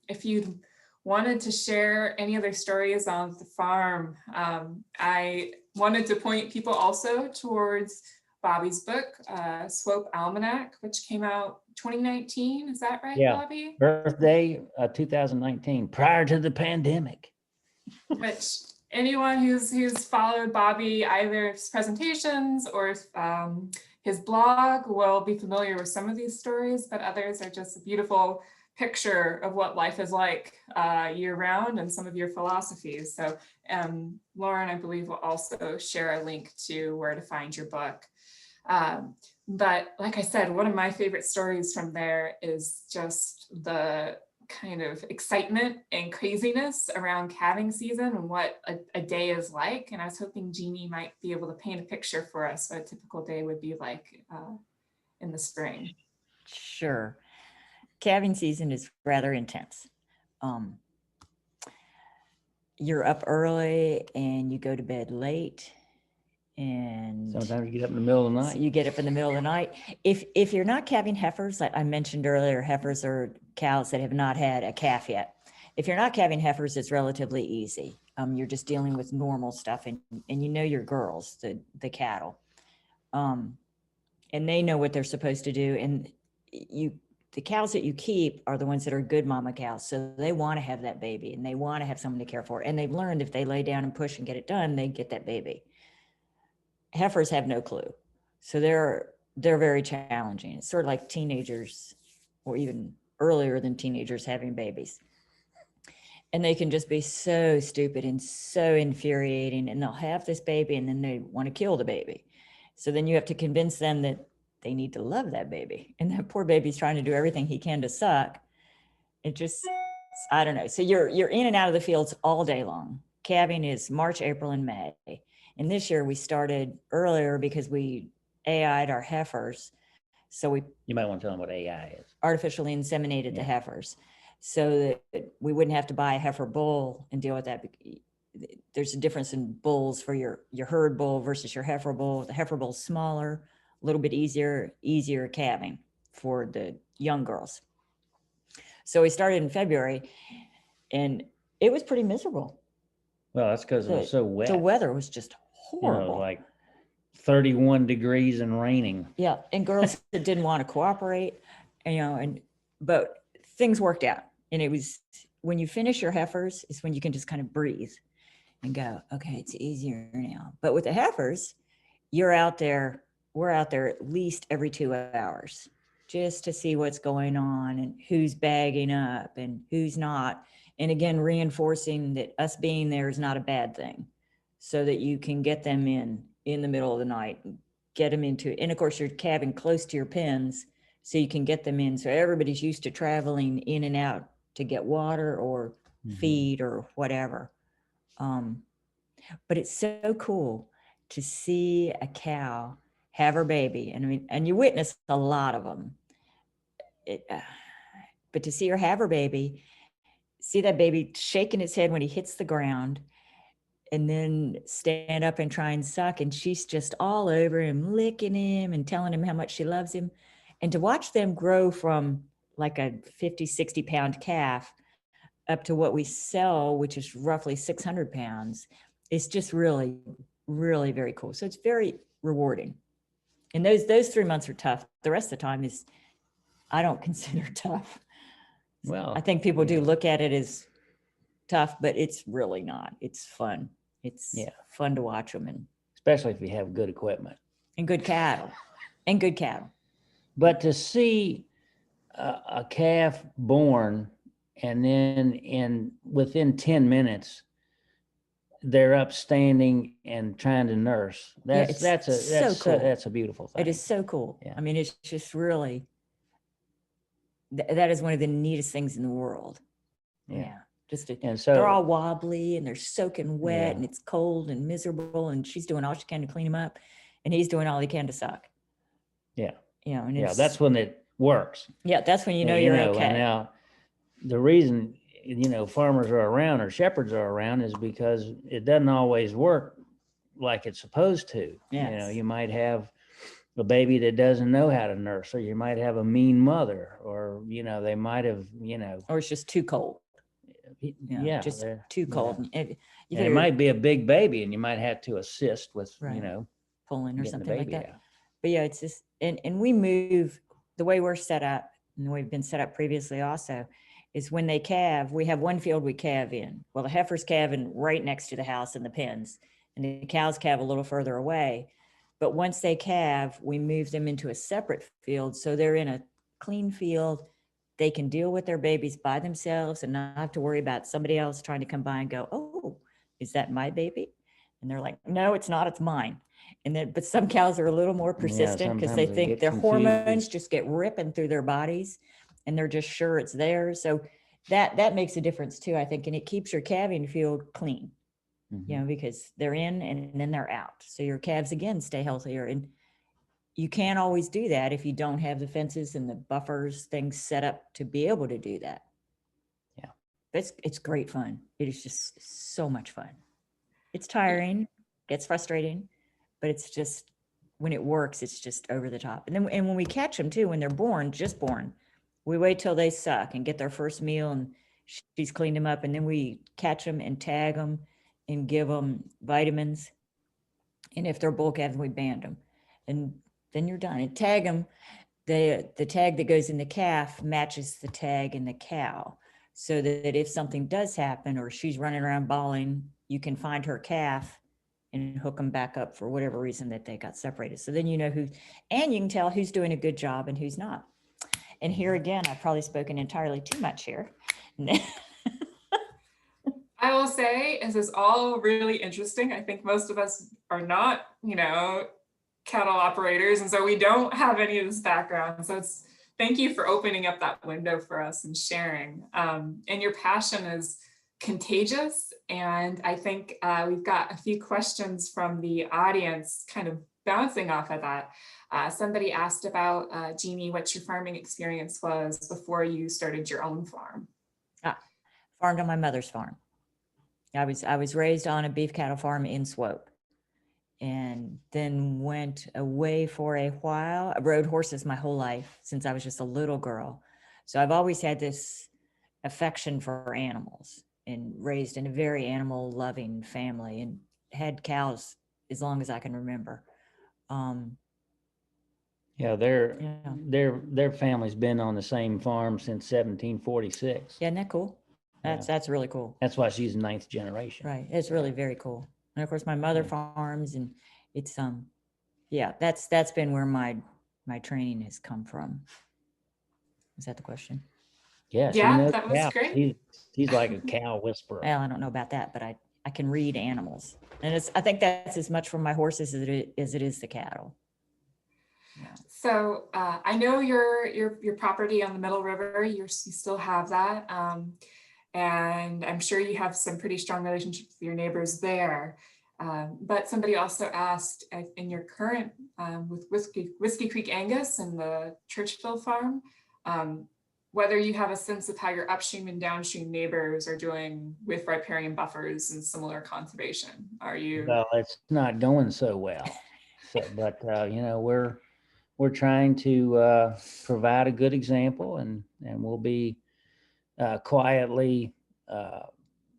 S2: If you wanted to share any other stories on the farm, I wanted to point people also towards Bobby's book, Swope Almanac, which came out 2019. Is that right,
S3: Yeah.
S2: Bobby?
S3: Birthday 2019, prior to the pandemic.
S2: Which anyone who's followed Bobby, either his presentations or his blog, will be familiar with some of these stories, but others are just a beautiful picture of what life is like year round and some of your philosophies. So Lauren, I believe, will also share a link to where to find your book. But like I said, one of my favorite stories from there is just the kind of excitement and craziness around calving season and what a day is like. And I was hoping Jeanne might be able to paint a picture for us what a typical day would be like in the spring.
S4: Sure. Calving season is rather intense. You're up early and you go to bed late, and
S3: Sometimes you get up in the middle of the
S4: so
S3: night.
S4: you get up in the middle of the night. If you're not calving heifers, like I mentioned earlier, heifers are cows that have not had a calf yet. If you're not calving heifers, it's relatively easy. You're just dealing with normal stuff, and you know your girls, the cattle, and they know what they're supposed to do. And the cows that you keep are the ones that are good mama cows. So they want to have that baby and they want to have someone to care for. And they've learned if they lay down and push and get it done, they get that baby. Heifers have no clue. So they're very challenging. It's sort of like teenagers, or even earlier than teenagers, having babies. And they can just be so stupid and so infuriating, and they'll have this baby and then they want to kill the baby. So then you have to convince them that they need to love that baby. And that poor baby's trying to do everything he can to suck. It just, I don't know. So you're in and out of the fields all day long. Calving is March, April, and May. And this year we started earlier because we AI'd our heifers. So
S3: You might want to tell them what AI is.
S4: artificially inseminated the heifers so that we wouldn't have to buy a heifer bull and deal with that. There's a difference in bulls for your herd bull versus your heifer bull. The heifer bull's smaller, a little bit easier calving for the young girls. So we started in February and it was pretty miserable.
S3: Well, that's because it was so wet.
S4: The weather was just horrible.
S3: Like 31 degrees and raining.
S4: Yeah, and girls that didn't want to cooperate, but things worked out. And it was when you finish your heifers is when you can just kind of breathe and go, okay, it's easier now. But with the heifers, we're out there at least every 2 hours just to see what's going on and who's bagging up and who's not. And again, reinforcing that us being there is not a bad thing, so that you can get them in the middle of the night, get them into, and of course you're calving close to your pens, so you can get them in. So everybody's used to traveling in and out to get water or feed or whatever. But it's so cool to see a cow have her baby. And I mean, and you witness a lot of them. But to see her have her baby, see that baby shaking its head when he hits the ground, and then stand up and try and suck. And she's just all over him, licking him and telling him how much she loves him. And to watch them grow from like a 50, 60 pound calf up to what we sell, which is roughly 600 pounds, it's just really, really very cool. So it's very rewarding. And those 3 months are tough. The rest of the time is, I don't consider tough.
S3: Well,
S4: I think people do look at it as tough, but it's really not. It's fun. It's fun to watch them, and
S3: especially if you have good equipment
S4: and good cattle and good cattle.
S3: But to see a calf born and then within 10 minutes, they're upstanding and trying to nurse. That's
S4: cool.
S3: That's a beautiful thing.
S4: It is so cool.
S3: Yeah.
S4: I mean, it's just really, that is one of the neatest things in the world. Yeah.
S3: And so
S4: they're all wobbly and they're soaking wet,
S3: Yeah.
S4: and it's cold and miserable, and she's doing all she can to clean them up, and he's doing all he can to suck.
S3: Yeah.
S4: And
S3: that's when it works.
S4: Yeah, that's when you're okay.
S3: And now the reason, farmers are around or shepherds are around is because it doesn't always work like it's supposed to.
S4: Yes.
S3: You might have a baby that doesn't know how to nurse, or you might have a mean mother, or, they might have,
S4: Or it's just too cold. Just too cold.
S3: And it might be a big baby, and you might have to assist with,
S4: pulling or
S3: getting
S4: something
S3: the
S4: like
S3: baby
S4: that.
S3: out.
S4: But yeah, it's just, and we move the way we're set up, and we've been set up previously also, is when they calve, we have one field we calve in. Well, the heifer's calving right next to the house and the pens, and the cows calve a little further away. But once they calve, we move them into a separate field, so they're in a clean field. They can deal with their babies by themselves and not have to worry about somebody else trying to come by and go, oh, is that my baby? And they're like, no, it's not, it's mine. And then, but some cows are a little more persistent because they
S3: sometimes they
S4: think
S3: get
S4: their
S3: confused.
S4: hormones just get ripping through their bodies, and they're just sure it's theirs. So that makes a difference too, I think. And it keeps your calving field clean, because they're in and then they're out. So your calves again stay healthier. And you can't always do that if you don't have the fences and the buffers, things set up to be able to do that.
S3: Yeah.
S4: But it's great fun. It is just so much fun. It's tiring, gets frustrating, but it's just, when it works, it's just over the top. And when we catch them too, when they're just born, we wait till they suck and get their first meal, and she's cleaned them up, and then we catch them and tag them and give them vitamins. And if they're bull calves, we band them, and then you're done. And tag them, the tag that goes in the calf matches the tag in the cow, so that if something does happen or she's running around bawling, you can find her calf and hook them back up for whatever reason that they got separated. So then you know and you can tell who's doing a good job and who's not. And here again, I've probably spoken entirely too much here.
S2: I will say, this is all really interesting. I think most of us are not, cattle operators, and so we don't have any of this background. So thank you for opening up that window for us and sharing. And your passion is contagious. And I think we've got a few questions from the audience kind of bouncing off of that. Somebody asked about, Jeanne, what your farming experience was before you started your own farm.
S4: Farmed on my mother's farm. I was raised on a beef cattle farm in Swope, and then went away for a while. I rode horses my whole life since I was just a little girl. So I've always had this affection for animals, and raised in a very animal loving family, and had cows as long as I can remember.
S3: Yeah, their family's been on the same farm since 1746.
S4: Yeah, isn't that cool? That's really cool.
S3: That's why she's ninth generation.
S4: Right. It's really very cool. And of course my mother farms, and it's yeah, that's been where my training has come from. Is that the question?
S3: Yeah, she
S2: Yeah,
S3: knows
S2: that was
S3: cows.
S2: great.
S3: He's like a cow whisperer.
S4: Well, I don't know about that, but I can read animals. And I think that's as much from my horses as it is the cattle.
S2: So I know your property on the Middle River, you still have that. And I'm sure you have some pretty strong relationships with your neighbors there. But somebody also asked in your current with Whiskey Creek Angus and the Churchville farm, whether you have a sense of how your upstream and downstream neighbors are doing with riparian buffers and similar conservation. Are you?
S3: Well, it's not going so well. But you know, we're trying to provide a good example, and we'll be quietly,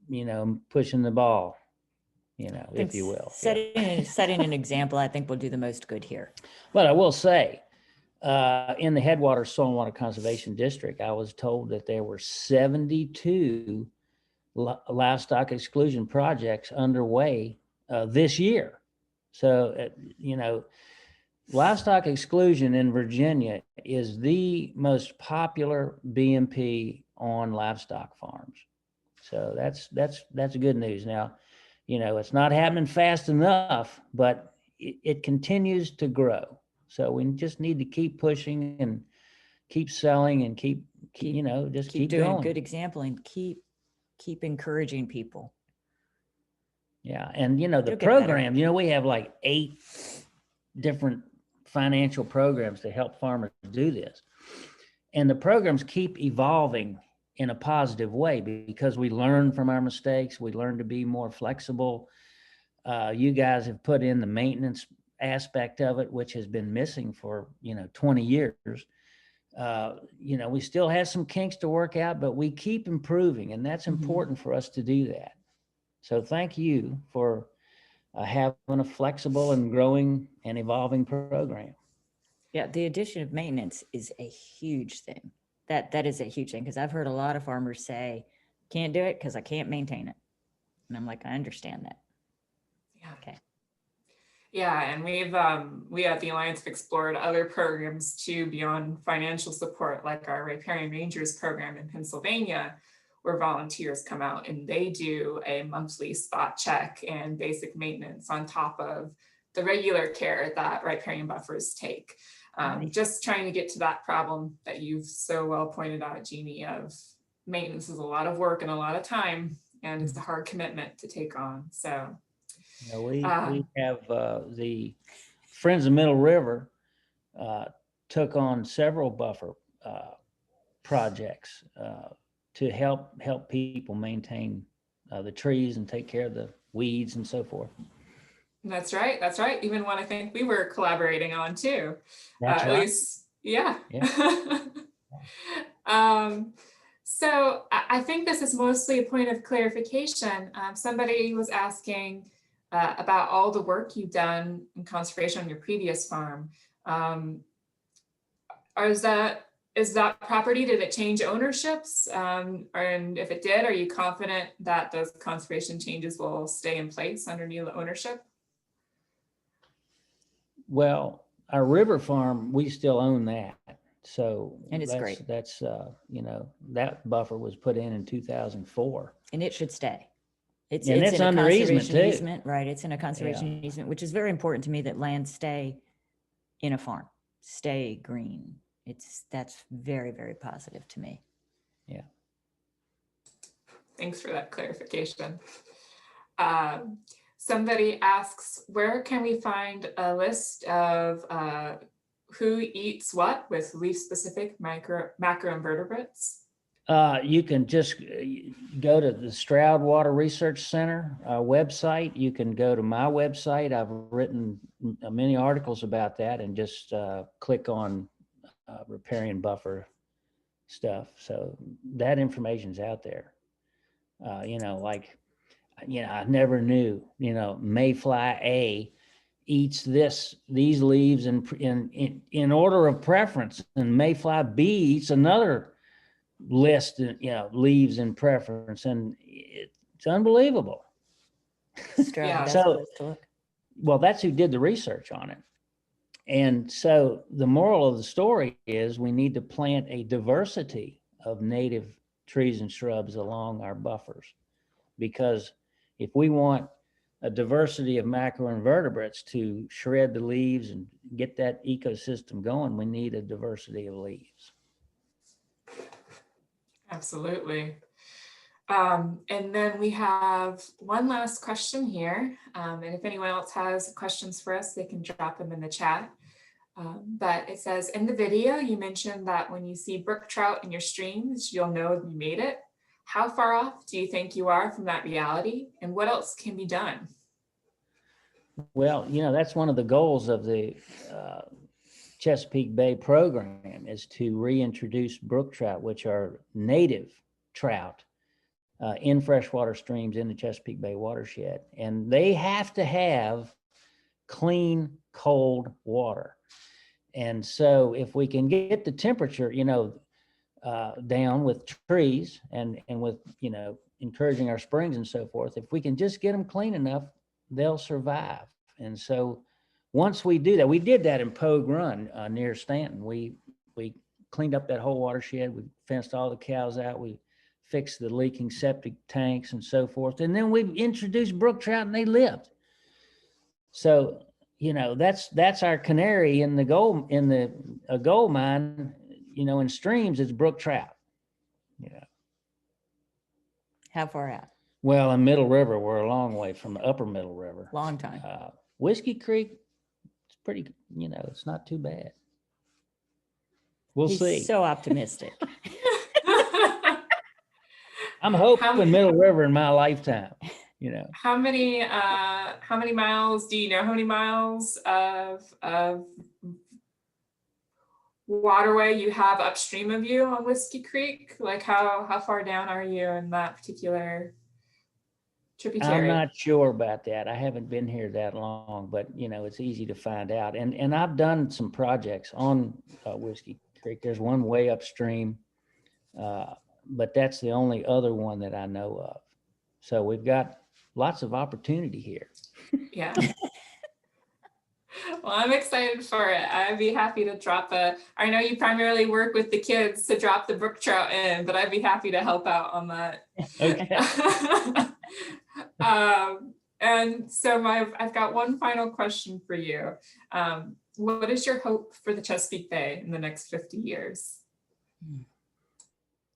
S3: you know, pushing the ball, you know, if you will.
S4: Setting an example, I think will do the most good here.
S3: But I will say, in the Headwaters Soil and Water Conservation District, I was told that there were 72 livestock exclusion projects underway this year. So, you know, livestock exclusion in Virginia is the most popular BMP on livestock farms. So that's good news. Now, you know, it's not happening fast enough, but it continues to grow. So we just need to keep pushing and keep selling and keep you know, just keep
S4: doing
S3: going.
S4: a good example and keep encouraging people.
S3: Yeah. And, you know, the
S4: You'll get better.
S3: program, you know, we have like 8 different financial programs to help farmers do this. And the programs keep evolving in a positive way because we learn from our mistakes. We learn to be more flexible. You guys have put in the maintenance aspect of it, which has been missing for, you know, 20 years. You know, we still have some kinks to work out, but we keep improving, and that's important for us to do that. So thank you for having a flexible and growing and evolving program.
S4: Yeah, the addition of maintenance is a huge thing. That is a huge thing, because I've heard a lot of farmers say, can't do it because I can't maintain it. And I'm like, I understand that.
S2: Yeah.
S4: Okay.
S2: Yeah, and we at the Alliance have explored other programs too beyond financial support, like our Riparian Rangers program in Pennsylvania, where volunteers come out and they do a monthly spot check and basic maintenance on top of the regular care that riparian buffers take. Just trying to get to that problem that you've so well pointed out, Jeannie, of maintenance is a lot of work and a lot of time, and it's a hard commitment to take on. So
S3: you know, we have the Friends of Middle River took on several buffer projects to help people maintain the trees and take care of the weeds and so forth.
S2: That's right. That's right. Even one I think we were collaborating on too.
S3: That's
S2: at
S3: right.
S2: least, yeah. So I think this is mostly a point of clarification. Somebody was asking about all the work you've done in conservation on your previous farm. Is that property, did it change ownerships? And if it did, are you confident that those conservation changes will stay in place under new ownership?
S3: Well, our river farm, we still own that. So
S4: and it's great.
S3: That's you know, that buffer was put in 2004.
S4: And it should stay. It's
S3: under easement too.
S4: Right. It's in a conservation easement, which is very important to me, that land stay in a farm, stay green. That's very, very positive to me.
S3: Yeah.
S2: Thanks for that clarification. Somebody asks, where can we find a list of who eats what with leaf-specific macroinvertebrates?
S3: You can just go to the Stroud Water Research Center website. You can go to my website. I've written many articles about that, and just click on riparian buffer stuff. So that information's out there. You know, like, you know, I never knew, you know, mayfly A eats these leaves in order of preference, and mayfly bee eats another list, leaves in preference, and it's unbelievable.
S2: Yeah.
S4: That's
S3: So-
S4: a place to look.
S3: Well, that's who did the research on it. And so the moral of the story is we need to plant a diversity of native trees and shrubs along our buffers, because if we want a diversity of macroinvertebrates to shred the leaves and get that ecosystem going, we need a diversity of leaves.
S2: Absolutely. And then we have one last question here. And if anyone else has questions for us, they can drop them in the chat. But it says, in the video, you mentioned that when you see brook trout in your streams, you'll know you made it. How far off do you think you are from that reality? And what else can be done?
S3: Well, that's one of the goals of the Chesapeake Bay program, is to reintroduce brook trout, which are native trout, in freshwater streams in the Chesapeake Bay watershed. And they have to have clean, cold water. And so if we can get the temperature, down with trees and with, encouraging our springs and so forth, if we can just get them clean enough, they'll survive. And so once we do that, we did that in Pogue Run near Stanton. We cleaned up that whole watershed. We fenced all the cows out. We fixed the leaking septic tanks and so forth. And then we introduced brook trout and they lived. So, that's our canary in the gold mine, in streams, it's brook trout.
S4: How far out?
S3: Well, in Middle River, we're a long way from the upper Middle River.
S4: Long time.
S3: Whiskey Creek, it's pretty, it's not too bad. We'll
S4: He's
S3: see.
S4: so optimistic.
S3: I'm hoping Middle River in my lifetime,
S2: How many miles do you know? How many miles of waterway you have upstream of you on Whiskey Creek? Like how far down are you in that particular tributary?
S3: I'm not sure about that. I haven't been here that long, but it's easy to find out. And I've done some projects on Whiskey Creek. There's one way upstream, but that's the only other one that I know of. So we've got lots of opportunity here.
S2: Yeah. Well, I'm excited for it. I'd be happy to I know you primarily work with the kids to drop the brook trout in, but I'd be happy to help out on that.
S3: Okay.
S2: And so I've got one final question for you. What is your hope for the Chesapeake Bay in the next 50 years?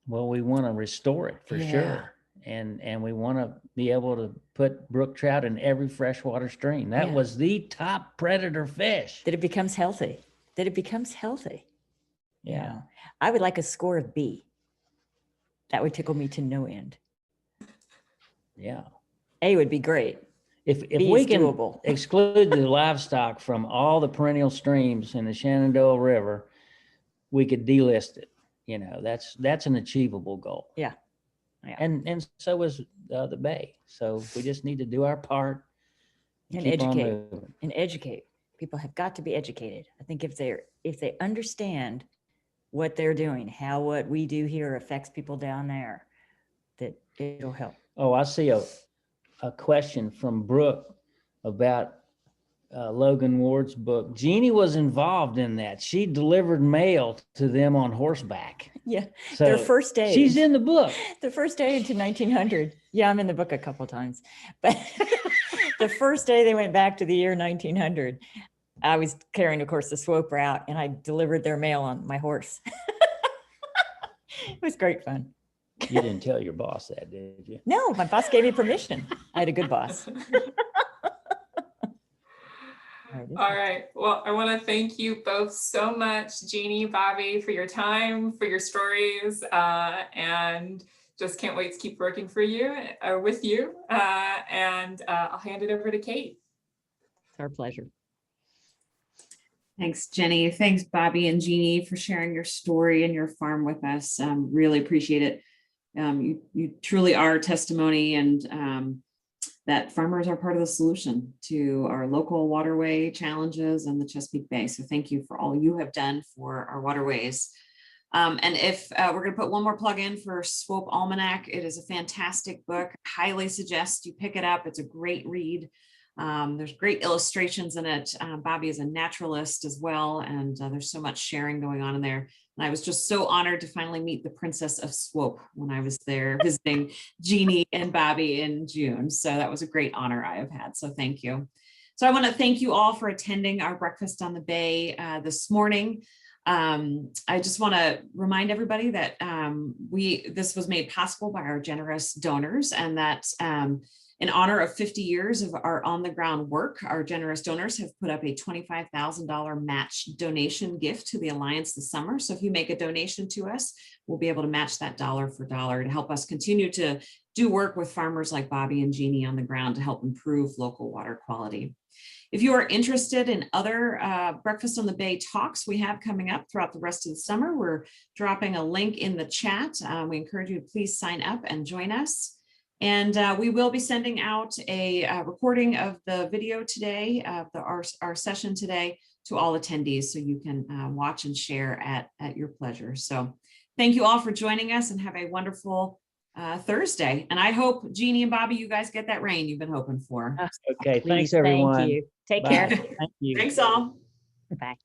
S3: Well, we want to restore it for sure. And we want to be able to put brook trout in every freshwater stream. That was the top predator fish.
S4: That it becomes healthy.
S3: Yeah.
S4: I would like a score of B. That would tickle me to no end.
S3: Yeah.
S4: A would be great.
S3: If
S4: B
S3: we
S4: is
S3: can
S4: doable.
S3: exclude the livestock from all the perennial streams in the Shenandoah River, we could delist it. That's an achievable goal.
S4: Yeah.
S3: And so is the Bay. So we just need to do our part
S4: And
S3: keep on
S4: educate.
S3: moving.
S4: And educate. People have got to be educated. I think if they understand what they're doing, how what we do here affects people down there, that it'll help.
S3: Oh, I see a question from Brooke about Logan Ward's book. Jeannie was involved in that. She delivered mail to them on horseback.
S4: Yeah.
S3: So
S4: Their first day.
S3: she's in the book.
S4: The first day into 1900. Yeah, I'm in the book a couple times. But the first day they went back to the year 1900, I was carrying, of course, the swope route, and I delivered their mail on my horse. It was great fun.
S3: You didn't tell your boss that, did you?
S4: No, my boss gave me permission. I had a good boss.
S2: All right. Well, I want to thank you both so much, Jeanne, Bobby, for your time, for your stories, and just can't wait to keep working for you or with you. And I'll hand it over to Kate.
S4: It's our pleasure.
S1: Thanks, Jenny. Thanks, Bobby and Jeanne, for sharing your story and your farm with us. Really appreciate it. You truly are testimony and that farmers are part of the solution to our local waterway challenges in the Chesapeake Bay. So thank you for all you have done for our waterways. And if we're going to put one more plug in for Swope Almanac, it is a fantastic book. Highly suggest you pick it up. It's a great read. There's great illustrations in it. Bobby is a naturalist as well, and there's so much sharing going on in there. And I was just so honored to finally meet the Princess of Swope when I was there visiting Jeanne and Bobby in June. So that was a great honor I have had. So thank you. So I want to thank you all for attending our Breakfast on the Bay this morning. I just want to remind everybody that this was made possible by our generous donors, and that in honor of 50 years of our on-the-ground work, our generous donors have put up a $25,000 match donation gift to the Alliance this summer. So if you make a donation to us, we'll be able to match that dollar for dollar to help us continue to do work with farmers like Bobby and Jeanne on the ground to help improve local water quality. If you are interested in other Breakfast on the Bay talks we have coming up throughout the rest of the summer, we're dropping a link in the chat. We encourage you to please sign up and join us. And we will be sending out a recording of the video today, our session today, to all attendees, so you can watch and share at your pleasure. So thank you all for joining us, and have a wonderful Thursday. And I hope, Jeanne and Bobby, you guys get that rain you've been hoping for.
S3: Okay,
S4: Please,
S3: thanks everyone.
S4: Thank you. Take
S3: Bye.
S4: care.
S3: Thank you.
S1: Thanks all.
S4: Bye.